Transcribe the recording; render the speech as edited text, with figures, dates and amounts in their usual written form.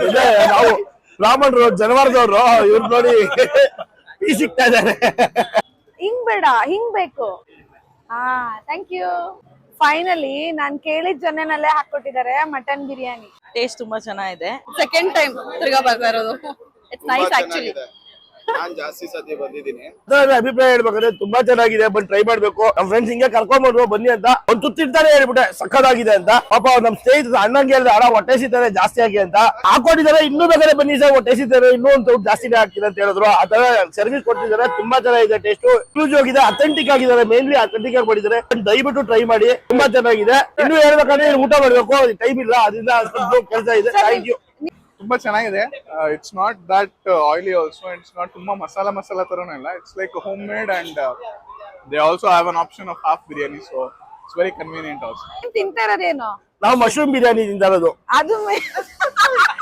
ಇದೆ ನಾವು ಬ್ರಾಹ್ಮಣರು ಜನವಾರದವ್ರು ಇವ್ರು ನೋಡಿ ಟೀ ಸಿಗ್ತಾ ಇದಾರೆ. ಹಿಂಗ್ ಬೇಡ, ಹಿಂಗ್ ಬೇಕು. ಹಾ, ಥ್ಯಾಂಕ್ ಯು. ಫೈನಲಿ ನಾನ್ ಕೇಳಿದ ಜನನಲ್ಲೇ ಹಾಕೊಟ್ಟಿದ್ದಾರೆ ಮಟನ್ ಬಿರಿಯಾನಿ. ಟೇಸ್ಟ್ ತುಂಬಾ ಚೆನ್ನಾಗಿದೆ. ಸೆಕೆಂಡ್ ಟೈಮ್ ತಿರ್ಗಾ ಬರ್ತಾ ಇರೋದು. It's nice actually. ನಾನ್ ಜಾಸ್ತಿ ಸತಿ ಬಂದಿದ್ದೀನಿ. ಅಭಿಪ್ರಾಯ ಹೇಳ್ಬೇಕಂದ್ರೆ ತುಂಬಾ ಚೆನ್ನಾಗಿದೆ, ಬಂದು ಟ್ರೈ ಮಾಡ್ಬೇಕು. ನಮ್ ಫ್ರೆಂಡ್ಸ್ ಹಿಂಗೆ ಕರ್ಕೊಂಡ್ ಬಂದ್ರು ಬನ್ನಿ ಅಂತ ಒಂದ್ ತುತ್ತಿರ್ತಾನೆ ಹೇಳ್ಬಿಟ್ಟೆ ಸಕ್ಕದಾಗಿದೆ ಅಂತ. ಪಾಪ ನಮ್ ಸ್ನೇಹಿತರು ಅಣ್ಣಂಗೆ ಹೇಳಿದ್ರೆ ಅಣ್ಣ ಹೊಟ್ಟೆ ಸಿಗ್ತಾರೆ ಜಾಸ್ತಿ ಆಗಿ ಅಂತ ಹಾಕೊಂಡಿದ್ದಾರೆ. ಇನ್ನೂ ಬೇಕಾದ್ರೆ ಬನ್ನಿ ಸರ್ ಹೊಟ್ಟೆ ಸಿಗ್ತಾರೆ, ಇನ್ನೂ ಒಂದು ಜಾಸ್ತಿನೇ ಆಗ್ತಿದೆ ಅಂತ ಹೇಳಿದ್ರು. ಆ ತರ ಸರ್ವಿಸ್ ಕೊಟ್ಟಿದ್ದಾರೆ, ತುಂಬಾ ಚೆನ್ನಾಗಿದೆ. ಟೇಸ್ಟ್ ಕ್ಲೂಸ್ ಆಗಿದೆ, ಅಥೆಂಟಿಕ್ ಆಗಿದ್ದಾರೆ, ಮೇನ್ಲಿ ಅಥೆಂಟಿಕ್ ಆಗಿ ಮಾಡಿದ್ದಾರೆ. ದಯವಿಟ್ಟು ಟ್ರೈ ಮಾಡಿ, ತುಂಬಾ ಚೆನ್ನಾಗಿದೆ. ಇನ್ನು ಹೇಳ್ಬೇಕಂದ್ರೆ ಊಟ ಮಾಡ್ಬೇಕು, ಟೈಮ್ ಇಲ್ಲ, ಅದರಿಂದ ಕೆಲಸ ಇದೆ. Thank you. ತುಂಬಾ ಚೆನ್ನಾಗಿದೆ. It's not that oily also, it's not ತುಂಬಾ ಮಸಾಲಾ ತರನೂ ಇಲ್ಲ. It's like home made and they also have an option of half biryani, so it's very convenient also. ತಿಂತಾ ಇರೋದೇನು? ನಾವು ಮಶ್ರೂಮ್ ಬಿರಿಯಾನಿ ತಿಂತಾ ಇರೋದು. ಅದು